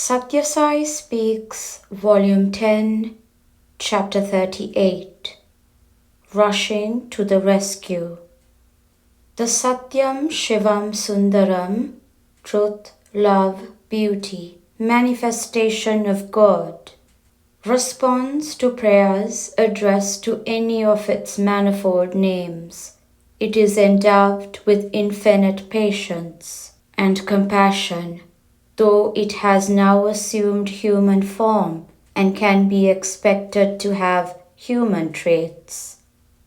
Sathya Sai Speaks, Volume 10, Chapter 38. Rushing to the Rescue. The Satyam Shivam Sundaram, Truth, Love, Beauty, Manifestation of God, responds to prayers addressed to any of its manifold names. It is endowed with infinite patience and compassion, though it has now assumed human form and can be expected to have human traits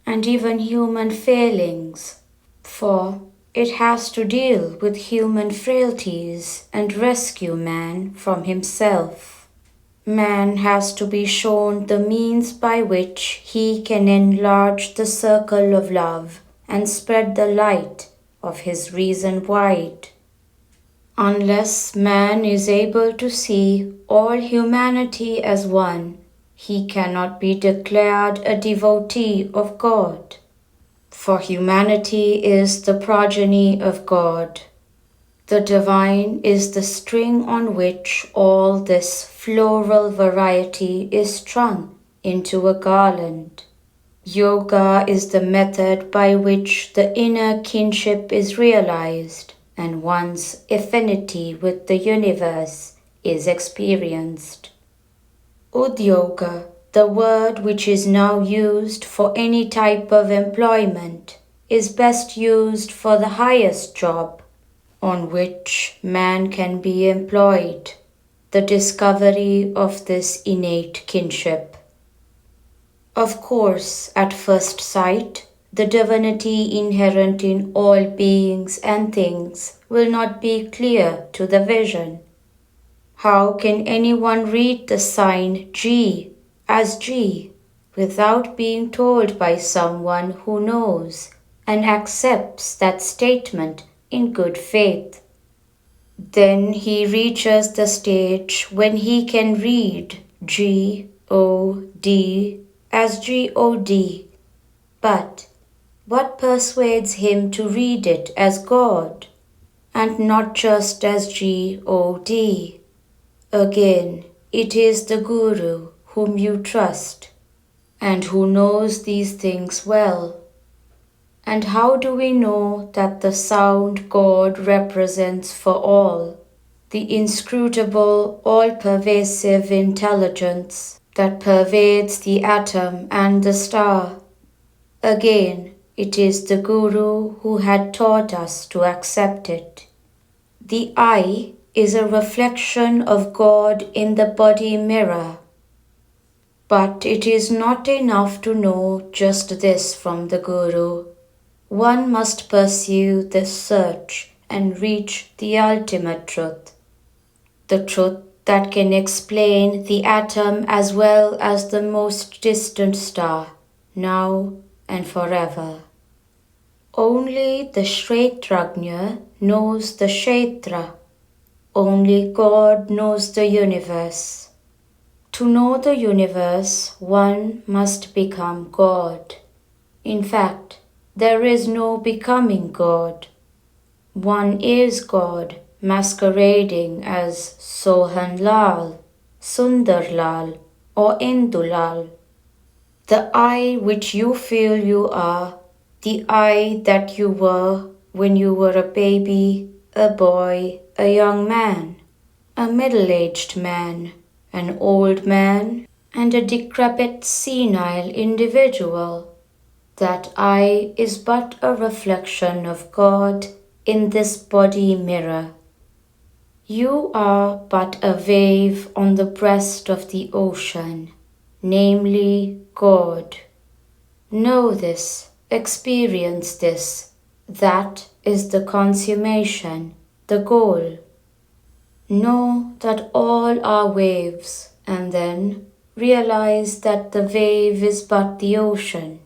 and even human failings, for it has to deal with human frailties and rescue man from himself. Man has to be shown the means by which he can enlarge the circle of love and spread the light of his reason wide. Unless man is able to see all humanity as one, he cannot be declared a devotee of God. For humanity is the progeny of God. The divine is the string on which all this floral variety is strung into a garland. Yoga is the method by which the inner kinship is realized and one's affinity with the universe is experienced. Udyoga, the word which is now used for any type of employment, is best used for the highest job on which man can be employed, the discovery of this innate kinship. Of course, at first sight, the divinity inherent in all beings and things will not be clear to the vision. How can anyone read the sign G as G without being told by someone who knows and accepts that statement in good faith? Then he reaches the stage when he can read G-O-D as G-O-D. But what persuades him to read it as God and not just as G-O-D? Again, it is the Guru whom you trust and who knows these things well. And how do we know that the sound God represents for all, the inscrutable, all-pervasive intelligence that pervades the atom and the star? Again, it is the Guru who had taught us to accept it. The I is a reflection of God in the body mirror. But it is not enough to know just this from the Guru. One must pursue this search and reach the ultimate truth, the truth that can explain the atom as well as the most distant star, now and forever. Only the Kshetrajna knows the Kshetra. Only God knows the universe. To know the universe, one must become God. In fact, there is no becoming God. One is God, masquerading as Sohan Lal, Sundar Lal, or Indulal. The I which you feel you are, the I that you were when you were a baby, a boy, a young man, a middle-aged man, an old man, and a decrepit senile individual. That I is but a reflection of God in this body mirror. You are but a wave on the breast of the ocean, namely God. Know this, experience this. That is the consummation, the goal. Know that all are waves, and then realize that the wave is but the ocean,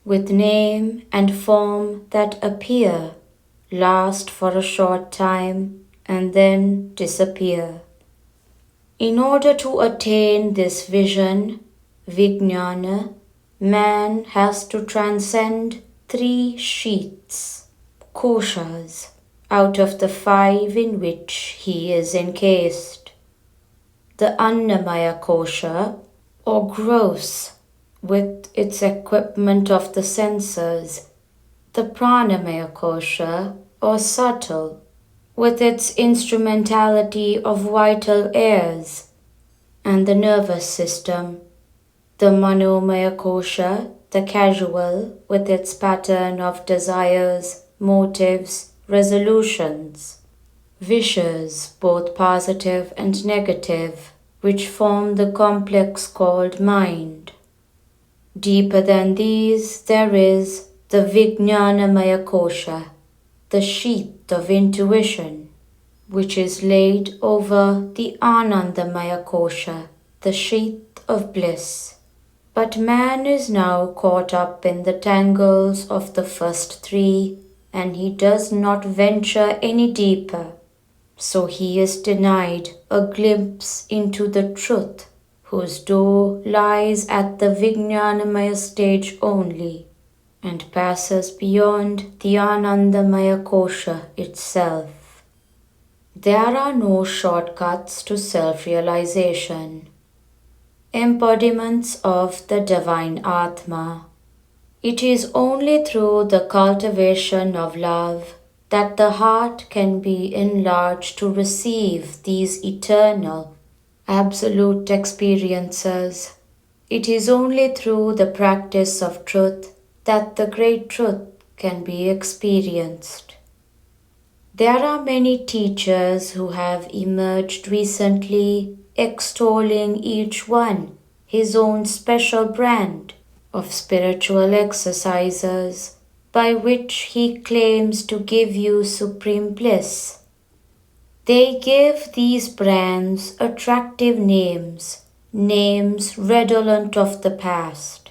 with name and form that appear, last for a short time, and then disappear. In order to attain this vision, Vijnana, man has to transcend 3 sheaths, koshas, out of the 5 in which he is encased. the Annamaya Kosha, or gross, with its equipment of the senses, the Pranamaya Kosha, or subtle, with its instrumentality of vital airs, and the nervous system, the Manomaya Kosha, the casual, with its pattern of desires, motives, resolutions, wishes, both positive and negative, which form the complex called mind. Deeper than these, there is the Vijnanamaya Kosha, the sheath of intuition, which is laid over the Anandamaya Kosha, the sheath of bliss. But man is now caught up in the tangles of the first three, and he does not venture any deeper. So he is denied a glimpse into the truth, whose door lies at the Vijnanamaya stage only, and passes beyond the Anandamaya Kosha itself. There are no shortcuts to self-realization. Embodiments of the Divine Atma. It is only through the cultivation of love that the heart can be enlarged to receive these eternal, absolute experiences. It is only through the practice of truth that the great truth can be experienced. There are many teachers who have emerged recently, extolling each one his own special brand of spiritual exercises by which he claims to give you supreme bliss. They give these brands attractive names, names redolent of the past,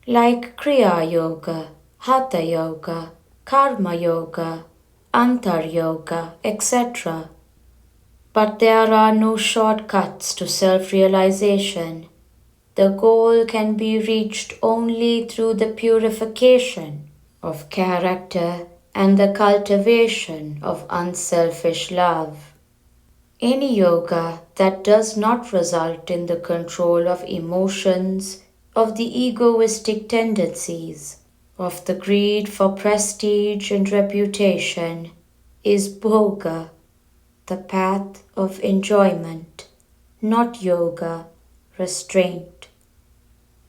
like Kriya Yoga, Hatha Yoga, Karma Yoga, Antar Yoga, etc. But there are no shortcuts to self-realization. The goal can be reached only through the purification of character and the cultivation of unselfish love. Any yoga that does not result in the control of emotions, of the egoistic tendencies, of the greed for prestige and reputation, is bhoga, the path of enjoyment, not yoga, restraint.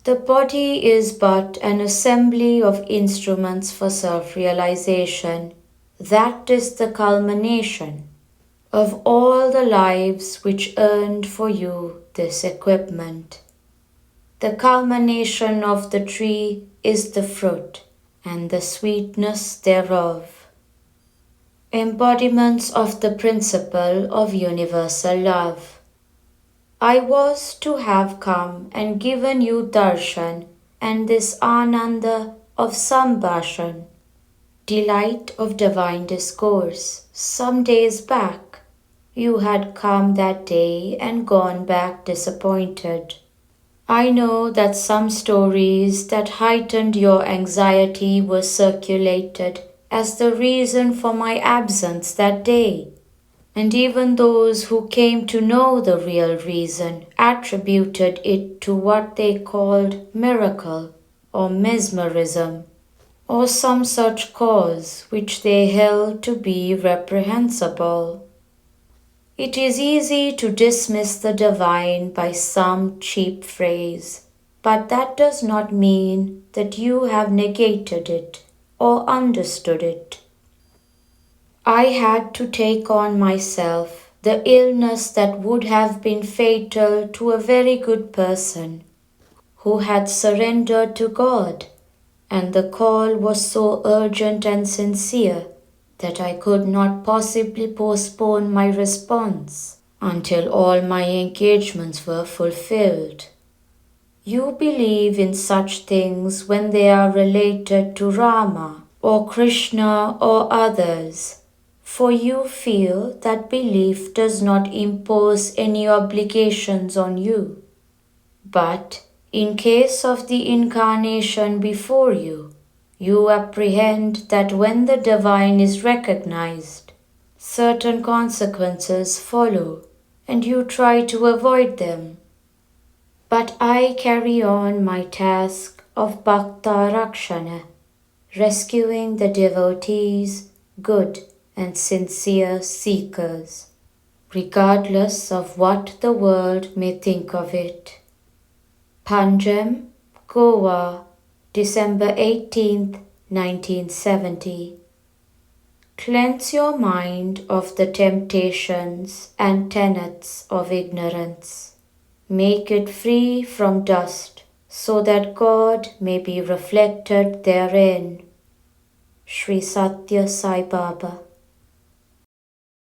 The body is but an assembly of instruments for self-realization. That is the culmination of all the lives which earned for you this equipment. The culmination of the tree is the fruit, and the sweetness thereof. Embodiments of the principle of universal love. I was to have come and given you darshan and this ananda of sambhashan, delight of divine discourse, some days back. You had come that day and gone back disappointed. I know that some stories that heightened your anxiety were circulated as the reason for my absence that day, and even those who came to know the real reason attributed it to what they called miracle or mesmerism, or some such cause which they held to be reprehensible. It is easy to dismiss the divine by some cheap phrase, but that does not mean that you have negated it or understood it. I had to take on myself the illness that would have been fatal to a very good person who had surrendered to God, and the call was so urgent and sincere that I could not possibly postpone my response until all my engagements were fulfilled. You believe in such things when they are related to Rama or Krishna or others, for you feel that belief does not impose any obligations on you. But in case of the incarnation before you, you apprehend that when the divine is recognized, certain consequences follow, and you try to avoid them. But I carry on my task of Bhakta Rakshana, rescuing the devotees, good and sincere seekers, regardless of what the world may think of it. Panjim, Goa, December 18th, 1970. Cleanse your mind of the temptations and tenets of ignorance. Make it free from dust, so that God may be reflected therein. Sri Sathya Sai Baba.